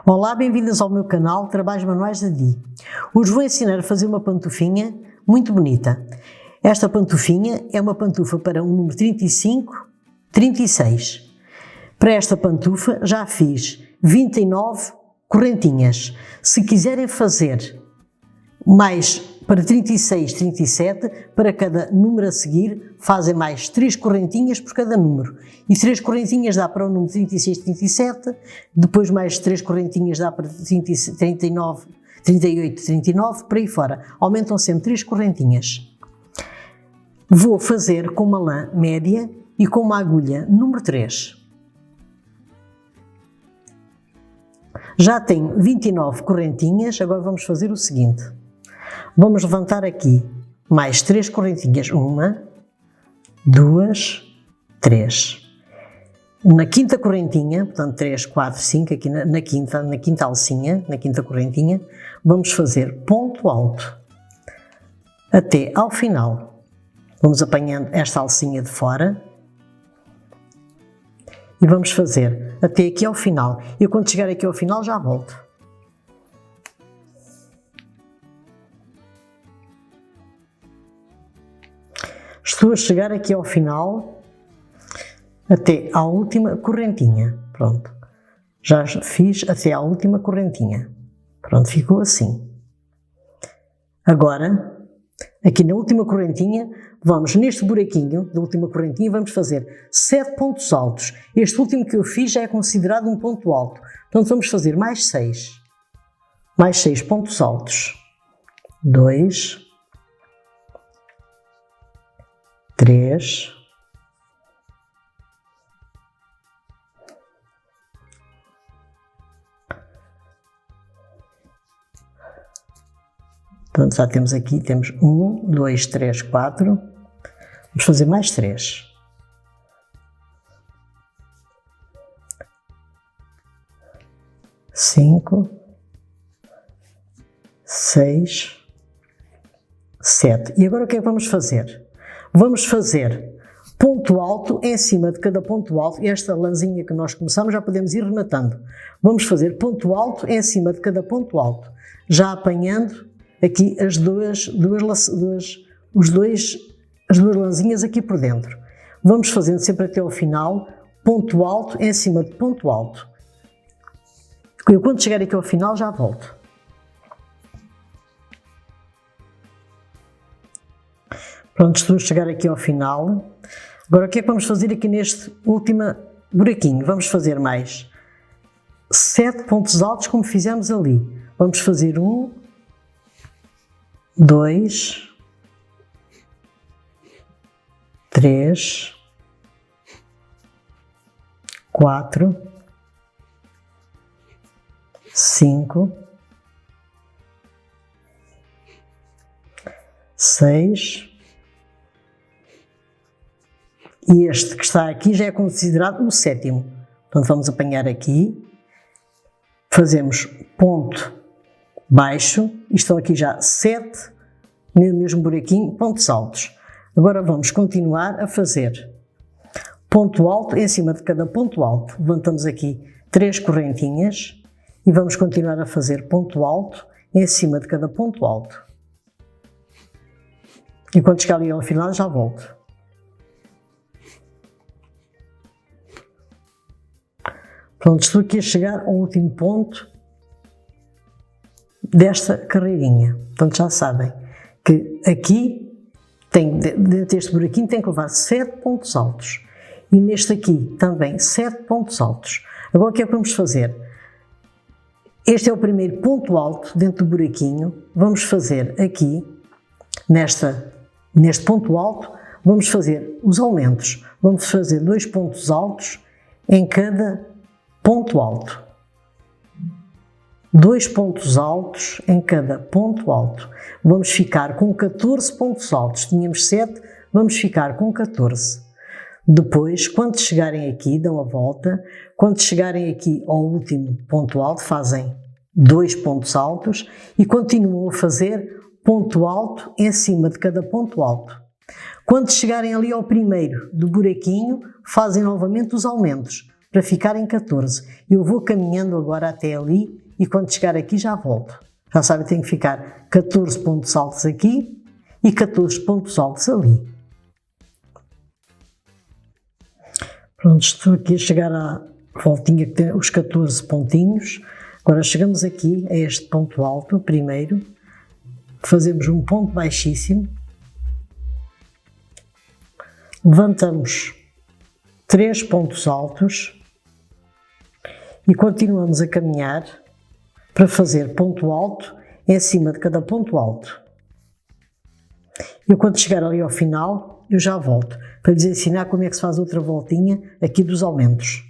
Olá, bem-vindas ao meu canal Trabalhos Manuais da Di. Hoje vou ensinar a fazer uma pantufinha muito bonita. Esta pantufinha é uma pantufa para o número 35, 36. Para esta pantufa já fiz 29 correntinhas. Se quiserem fazer mais para 36, 37, para cada número a seguir, fazem mais 3 correntinhas por cada número. E 3 correntinhas dá para o número 36, 37, depois mais 3 correntinhas dá para 39, 38, 39, por aí fora. Aumentam sempre 3 correntinhas. Vou fazer com uma lã média e com uma agulha número 3. Já tenho 29 correntinhas, agora vamos fazer o seguinte. Vamos levantar aqui mais 3 correntinhas, 1, 2, 3. Na quinta correntinha, portanto 3, 4, 5, aqui na quinta alcinha, na quinta correntinha, vamos fazer ponto alto até ao final. Vamos apanhando esta alcinha de fora e vamos fazer até aqui ao final. Eu quando chegar aqui ao final já volto. Estou a chegar aqui ao final, até à última correntinha. Pronto. Já fiz até à última correntinha. Pronto, ficou assim. Agora, aqui na última correntinha, vamos neste buraquinho da última correntinha, vamos fazer 7 pontos altos. Este último que eu fiz já é considerado um ponto alto. Portanto, vamos fazer mais 6. Mais 6 pontos altos. 2... 3, 'Pronto, já temos aqui, temos 1, 2, 3, 4, vamos fazer mais 3. 5, 6, 7. E agora o que é que vamos fazer? Vamos fazer ponto alto em cima de cada ponto alto. Esta lãzinha que nós começamos já podemos ir rematando. Vamos fazer ponto alto em cima de cada ponto alto, já apanhando aqui as duas lãzinhas aqui por dentro. Vamos fazendo sempre até ao final, ponto alto em cima de ponto alto. Eu quando chegar aqui ao final já volto. Pronto, estou a chegar aqui ao final. Agora o que é que vamos fazer aqui neste último buraquinho? Vamos fazer mais 7 pontos altos como fizemos ali. Vamos fazer 1, 2, 3, 4, 5, 6, e este que está aqui já é considerado o 7º. Portanto, vamos apanhar aqui, fazemos ponto baixo, e estão aqui já 7, no mesmo buraquinho, pontos altos. Agora vamos continuar a fazer ponto alto em cima de cada ponto alto. Levantamos aqui 3 correntinhas e vamos continuar a fazer ponto alto em cima de cada ponto alto. E quando chegar ali ao final já volto. Pronto, estou aqui a chegar ao último ponto desta carreirinha. Portanto, já sabem que aqui, dentro deste buraquinho, tem que levar 7 pontos altos. E neste aqui também 7 pontos altos. Agora o que é que vamos fazer? Este é o primeiro ponto alto dentro do buraquinho. Vamos fazer aqui, neste ponto alto, vamos fazer os aumentos. Vamos fazer 2 pontos altos em cada ponto alto. 2 pontos altos em cada ponto alto. Vamos ficar com 14 pontos altos. Tínhamos 7, vamos ficar com 14. Depois, quando chegarem aqui, dão a volta. Quando chegarem aqui ao último ponto alto, fazem 2 pontos altos e continuam a fazer ponto alto em cima de cada ponto alto. Quando chegarem ali ao primeiro do buraquinho, fazem novamente os aumentos. para ficar em 14. Eu vou caminhando agora até ali e quando chegar aqui já volto. Já sabem, tem que ficar 14 pontos altos aqui e 14 pontos altos ali. Pronto, estou aqui a chegar à voltinha que tem os 14 pontinhos. Agora chegamos aqui a este ponto alto, primeiro, fazemos um ponto baixíssimo, levantamos 3 pontos altos e continuamos a caminhar para fazer ponto alto em cima de cada ponto alto. Eu quando chegar ali ao final, eu já volto para lhes ensinar como é que se faz outra voltinha aqui dos aumentos.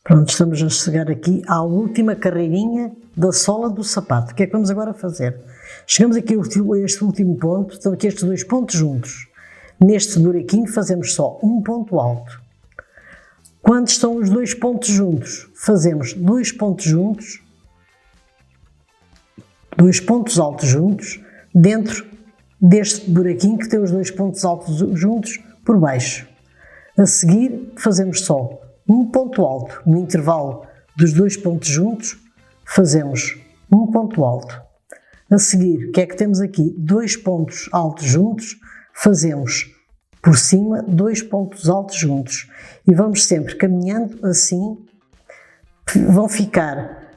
Pronto, estamos a chegar aqui à última carreirinha da sola do sapato. O que é que vamos agora fazer? Chegamos aqui a este último ponto, estão aqui estes 2 pontos juntos. Neste buraquinho fazemos só um ponto alto. Quando estão os 2 pontos juntos, fazemos 2 pontos juntos, 2 pontos altos juntos, dentro deste buraquinho que tem os 2 pontos altos juntos por baixo. A seguir, fazemos só um ponto alto. No intervalo dos 2 pontos juntos, fazemos um ponto alto. A seguir, o que é que temos aqui? 2 pontos altos juntos, fazemos por cima 2 pontos altos juntos. E vamos sempre caminhando assim, vão ficar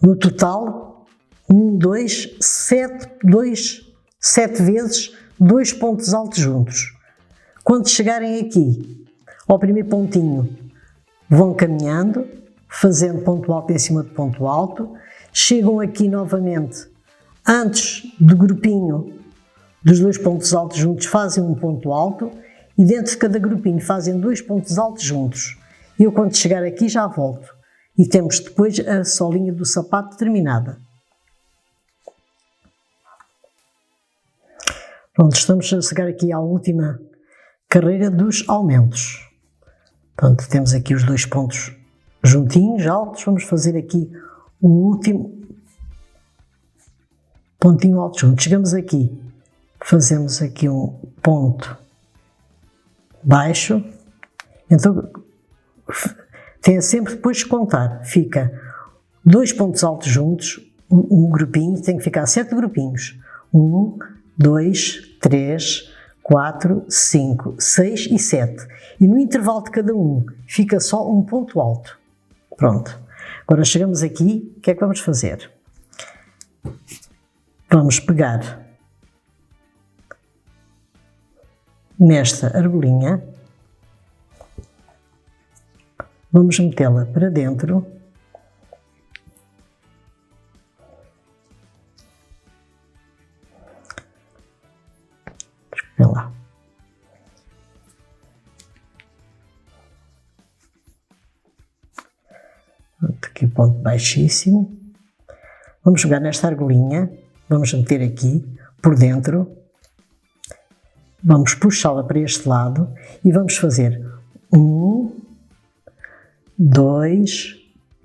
no total 1, 2, 7 vezes 2 pontos altos juntos. Quando chegarem aqui ao primeiro pontinho, vão caminhando, fazendo ponto alto em cima de ponto alto, chegam aqui novamente, antes do grupinho dos 2 pontos altos juntos, fazem um ponto alto e dentro de cada grupinho fazem 2 pontos altos juntos. Eu quando chegar aqui já volto e temos depois a solinha do sapato terminada. Pronto, estamos a chegar aqui à última carreira dos aumentos. Portanto, temos aqui os 2 pontos juntinhos, altos. Vamos fazer aqui o último pontinho alto junto. Chegamos aqui, fazemos aqui um ponto baixo. Então, tem sempre depois de contar. Fica 2 pontos altos juntos, um grupinho, tem que ficar 7 grupinhos. 1, 2, 3, 4, 5, 6 e 7. E no intervalo de cada um fica só um ponto alto. Pronto. Agora chegamos aqui, o que é que vamos fazer? Vamos pegar nesta argolinha, vamos metê-la para dentro. Olha lá. Aqui ponto baixíssimo. Vamos pegar nesta argolinha, vamos meter aqui por dentro, vamos puxá-la para este lado e vamos fazer 1, 2,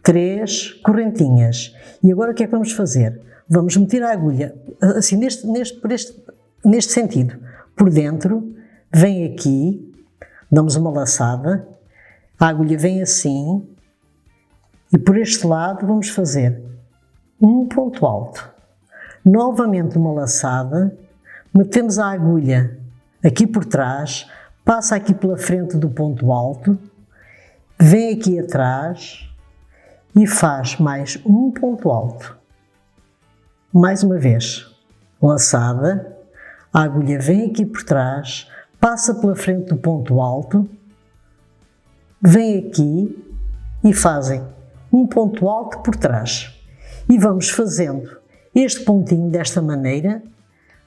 3 correntinhas. E agora o que é que vamos fazer? Vamos meter a agulha assim neste sentido. Por dentro, vem aqui, damos uma laçada, a agulha vem assim e por este lado vamos fazer um ponto alto. Novamente uma laçada, metemos a agulha aqui por trás, passa aqui pela frente do ponto alto, vem aqui atrás e faz mais um ponto alto. Mais uma vez, laçada, a agulha vem aqui por trás, passa pela frente do ponto alto, vem aqui e fazem um ponto alto por trás. E vamos fazendo este pontinho desta maneira,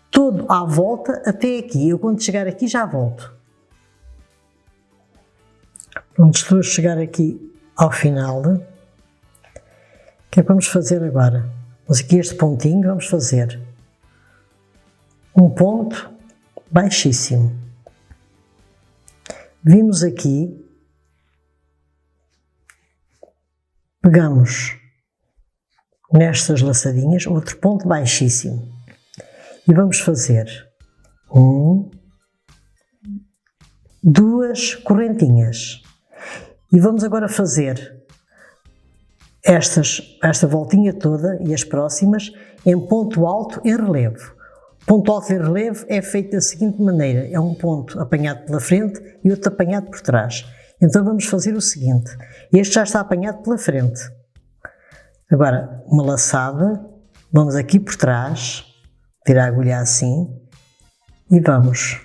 todo à volta até aqui. Eu quando chegar aqui já volto. Pronto, estou a chegar aqui ao final. O que é que vamos fazer agora? Vamos aqui este pontinho, vamos fazer um ponto baixíssimo. Vimos aqui, pegamos nestas laçadinhas outro ponto baixíssimo e vamos fazer 1, 2 correntinhas. E vamos agora fazer esta voltinha toda e as próximas em ponto alto em relevo. Ponto alto em relevo é feito da seguinte maneira: é um ponto apanhado pela frente e outro apanhado por trás. Então vamos fazer o seguinte: este já está apanhado pela frente. Agora, uma laçada, vamos aqui por trás, tirar a agulha assim e vamos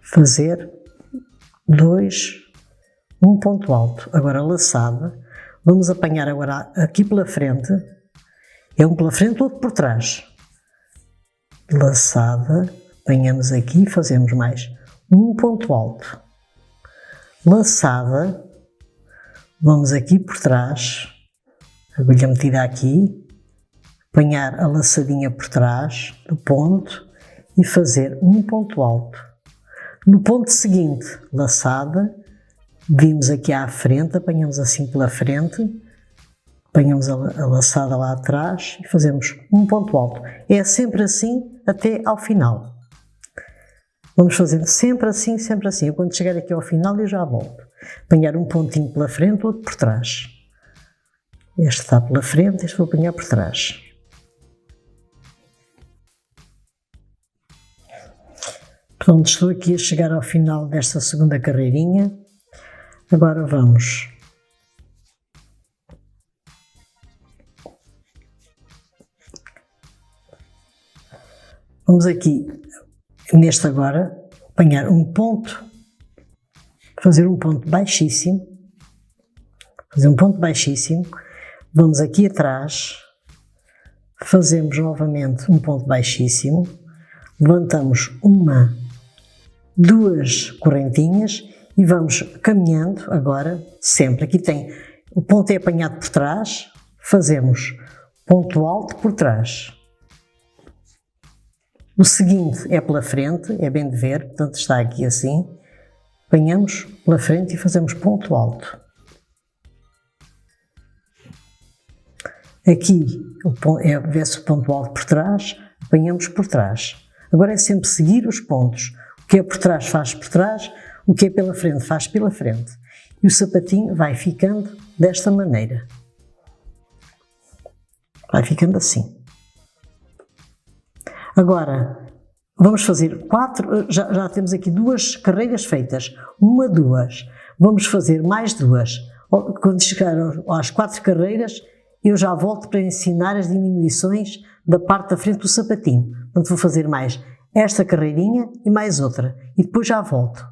fazer um ponto alto. Agora laçada, vamos apanhar agora aqui pela frente, é um pela frente, outro por trás. Laçada, apanhamos aqui e fazemos mais um ponto alto. Laçada, vamos aqui por trás, agulha metida aqui, apanhar a laçadinha por trás do ponto e fazer um ponto alto. No ponto seguinte, laçada, vimos aqui à frente, apanhamos assim pela frente, apanhamos a laçada lá atrás e fazemos um ponto alto. É sempre assim até ao final. Vamos fazendo sempre assim, sempre assim. Eu, quando chegar aqui ao final, eu já volto. Apanhar um pontinho pela frente, outro por trás. Este está pela frente, este vou apanhar por trás. Pronto, estou aqui a chegar ao final desta segunda carreirinha. Agora vamos aqui, neste agora, apanhar um ponto, fazer um ponto baixíssimo, vamos aqui atrás, fazemos novamente um ponto baixíssimo, levantamos 2 correntinhas e vamos caminhando agora, sempre. Aqui tem, o ponto é apanhado por trás, fazemos ponto alto por trás. O seguinte é pela frente, é bem de ver, portanto está aqui assim. Apanhamos pela frente e fazemos ponto alto. Aqui vê-se o ponto alto por trás, apanhamos por trás. Agora é sempre seguir os pontos. O que é por trás faz por trás, o que é pela frente faz pela frente. E o sapatinho vai ficando desta maneira. Vai ficando assim. Agora, vamos fazer 4, já temos aqui 2 carreiras feitas, 1, 2, vamos fazer mais 2. Quando chegar às 4 carreiras, eu já volto para ensinar as diminuições da parte da frente do sapatinho. Portanto, vou fazer mais esta carreirinha e mais outra, e depois já volto.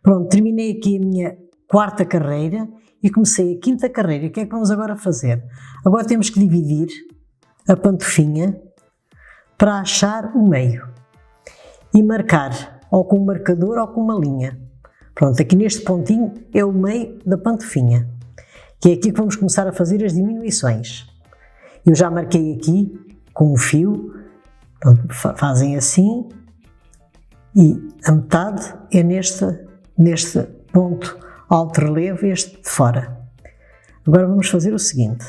Pronto, terminei aqui a minha 4ª carreira e comecei a 5ª carreira. O que é que vamos agora fazer? Agora temos que dividir a pantofinha para achar o meio e marcar ou com um marcador ou com uma linha. Pronto, aqui neste pontinho é o meio da pantofinha, que é aqui que vamos começar a fazer as diminuições. Eu já marquei aqui com um fio, pronto, fazem assim e a metade é neste ponto alto relevo, este de fora. Agora vamos fazer o seguinte.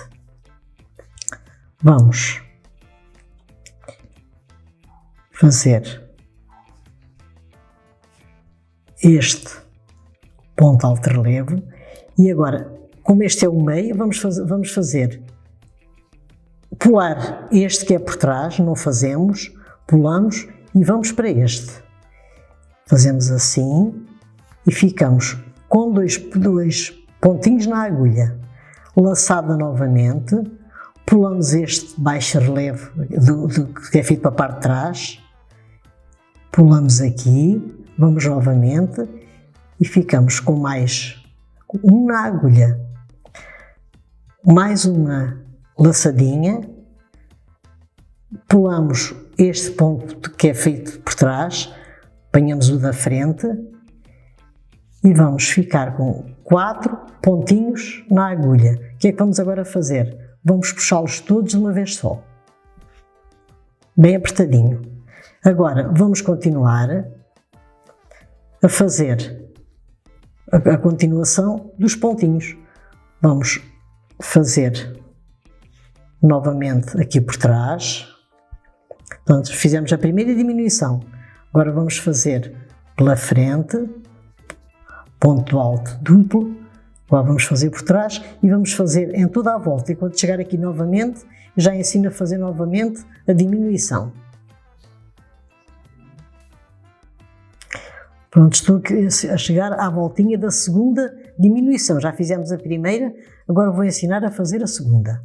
Vamos fazer este ponto alto relevo e agora, como este é o meio, vamos fazer pular este que é por trás, não fazemos, pulamos e vamos para este. Fazemos assim e ficamos com dois pontinhos na agulha, laçada novamente. Pulamos este baixo relevo que é feito para a parte de trás, pulamos aqui, vamos novamente e ficamos com mais um na agulha, mais uma laçadinha, pulamos este ponto que é feito por trás, apanhamos o da frente e vamos ficar com 4 pontinhos na agulha. O que é que vamos agora fazer? Vamos puxá-los todos de uma vez só, bem apertadinho. Agora vamos continuar a fazer a continuação dos pontinhos. Vamos fazer novamente aqui por trás, Portanto, fizemos a primeira diminuição. Agora vamos fazer pela frente, ponto alto duplo, agora vamos fazer por trás e vamos fazer em toda a volta. E quando chegar aqui novamente, já ensino a fazer novamente a diminuição. Pronto, estou a chegar à voltinha da segunda diminuição. Já fizemos a primeira, agora vou ensinar a fazer a segunda.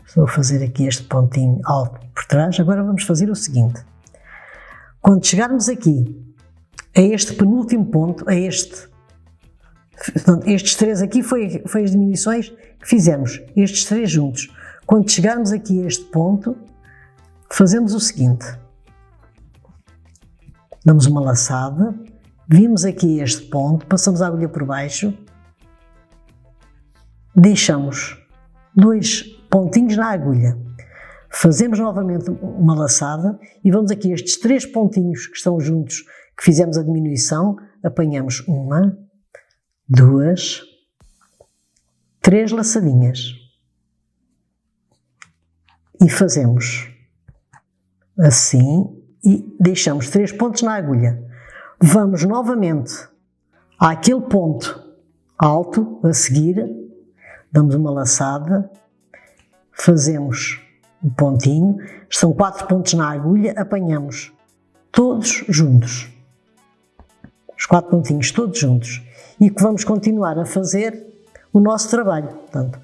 Estou a fazer aqui este pontinho alto por trás. Agora vamos fazer o seguinte. Quando chegarmos aqui a este penúltimo ponto, estes três aqui foi as diminuições que fizemos, estes três juntos. Quando chegarmos aqui a este ponto, fazemos o seguinte. Damos uma laçada, vimos aqui este ponto, passamos a agulha por baixo, deixamos 2 pontinhos na agulha. Fazemos novamente uma laçada e vamos aqui estes 3 pontinhos que estão juntos, que fizemos a diminuição, apanhamos 1, 2, 3 laçadinhas e fazemos assim e deixamos 3 pontos na agulha. Vamos novamente àquele ponto alto a seguir, damos uma laçada, fazemos um pontinho, são 4 pontos na agulha, apanhamos todos juntos, os 4 pontinhos todos juntos, e que vamos continuar a fazer o nosso trabalho. Portanto,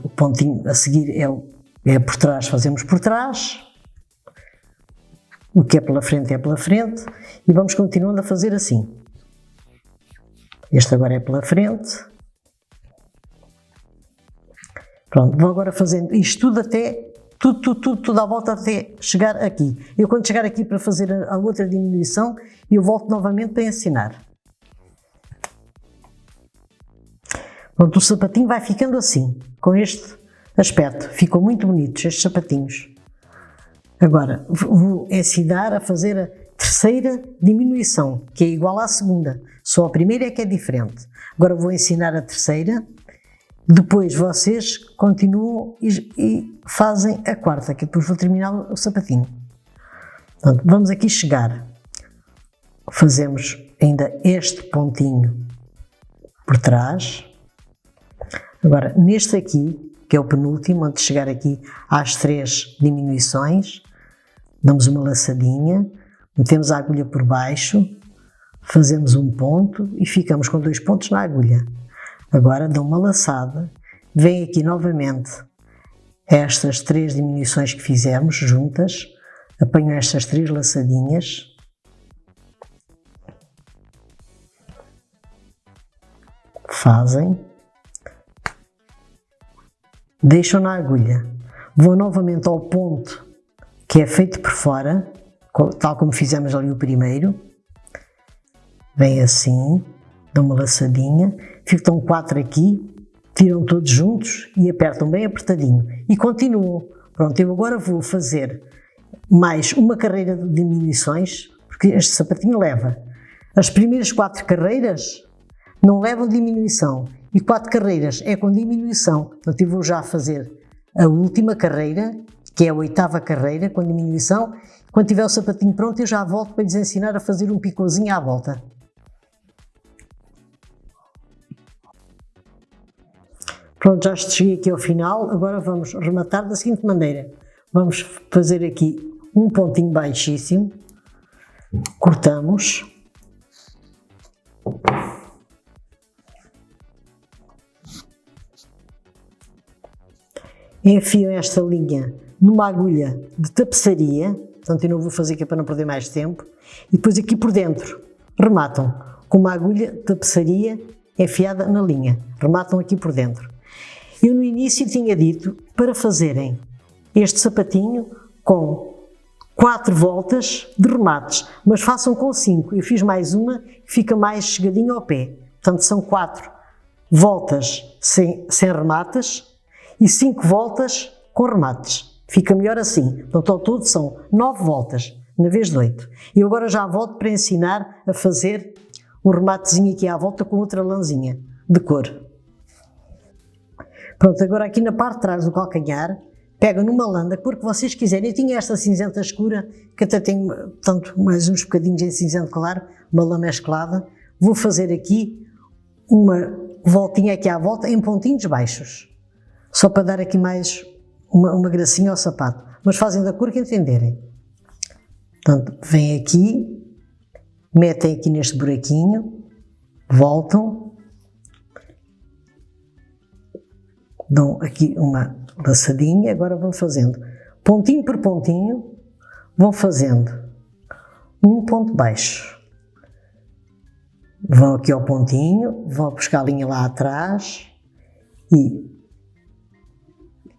o pontinho a seguir é por trás, fazemos por trás, o que é pela frente é pela frente, e vamos continuando a fazer assim. Este agora é pela frente. Pronto, vou agora fazendo isto tudo até, tudo à volta até chegar aqui. Eu quando chegar aqui para fazer a outra diminuição, eu volto novamente para ensinar. Pronto, o sapatinho vai ficando assim, com este aspecto. Ficam muito bonitos estes sapatinhos. Agora, vou ensinar a fazer a terceira diminuição, que é igual à segunda. Só a primeira é que é diferente. Agora vou ensinar a terceira. Depois vocês continuam e fazem a quarta, que depois vou terminar o sapatinho. Portanto, vamos aqui chegar. Fazemos ainda este pontinho por trás. Agora, neste aqui, que é o penúltimo, antes de chegar aqui às 3 diminuições, damos uma laçadinha, metemos a agulha por baixo, fazemos um ponto e ficamos com 2 pontos na agulha. Agora dou uma laçada, vem aqui novamente estas 3 diminuições que fizemos juntas, apanho estas 3 laçadinhas, fazem, deixam na agulha, vão novamente ao ponto que é feito por fora, tal como fizemos ali o primeiro, vem assim, dão uma laçadinha, ficam 4 aqui, tiram todos juntos e apertam bem apertadinho e continuam. Pronto, eu agora vou fazer mais uma carreira de diminuições, porque este sapatinho leva. As primeiras 4 carreiras não levam diminuição e 4 carreiras é com diminuição. Portanto, eu vou já fazer a última carreira, que é a 8ª carreira, com diminuição. Quando tiver o sapatinho pronto, eu já volto para lhes ensinar a fazer um picôzinho à volta. Pronto, já cheguei aqui ao final, agora vamos rematar da seguinte maneira. Vamos fazer aqui um pontinho baixíssimo, cortamos, enfio esta linha numa agulha de tapeçaria, portanto eu não vou fazer aqui para não perder mais tempo, e depois aqui por dentro rematam com uma agulha de tapeçaria enfiada na linha, rematam aqui por dentro. Eu no início tinha dito para fazerem este sapatinho com 4 voltas de remates, mas façam com 5. Eu fiz mais uma que fica mais chegadinho ao pé. Portanto, são 4 voltas sem remates e 5 voltas com remates. Fica melhor assim. Portanto, ao todo são 9 voltas, na vez de 8. E agora já volto para ensinar a fazer um rematezinho aqui à volta com outra lãzinha de cor. Pronto, agora aqui na parte de trás do calcanhar pega numa lã da cor que vocês quiserem. Eu tinha esta cinzenta escura, que até tenho tanto mais uns bocadinhos em cinzento claro, uma lã mesclada. Vou fazer aqui uma voltinha aqui à volta em pontinhos baixos, só para dar aqui mais uma gracinha ao sapato, mas fazem da cor que entenderem. Portanto, vêm aqui, metem aqui neste buraquinho, voltam, dão aqui uma laçadinha, agora vão fazendo pontinho por pontinho, vão fazendo um ponto baixo. Vão aqui ao pontinho, vão buscar a linha lá atrás e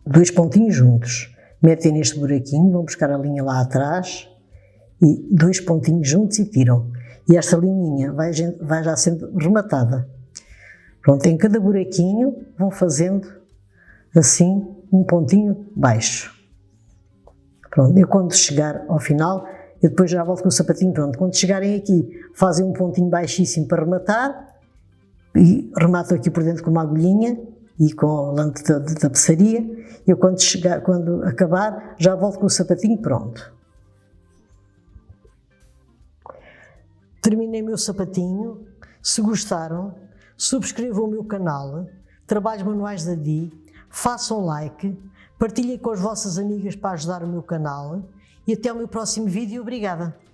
2 pontinhos juntos. Metem neste buraquinho, vão buscar a linha lá atrás e 2 pontinhos juntos e tiram. E esta linhinha vai já sendo rematada. Pronto, em cada buraquinho vão fazendo assim um pontinho baixo. Pronto, eu quando chegar ao final, eu depois já volto com o sapatinho pronto. Quando chegarem aqui, fazem um pontinho baixíssimo para rematar e rematam aqui por dentro com uma agulhinha e com a lã de tapeçaria. Eu quando acabar, já volto com o sapatinho pronto. Terminei o meu sapatinho. Se gostaram, subscrevam o meu canal, Trabalhos Manuais da Di, façam like, partilhem com as vossas amigas para ajudar o meu canal e até o meu próximo vídeo. Obrigada!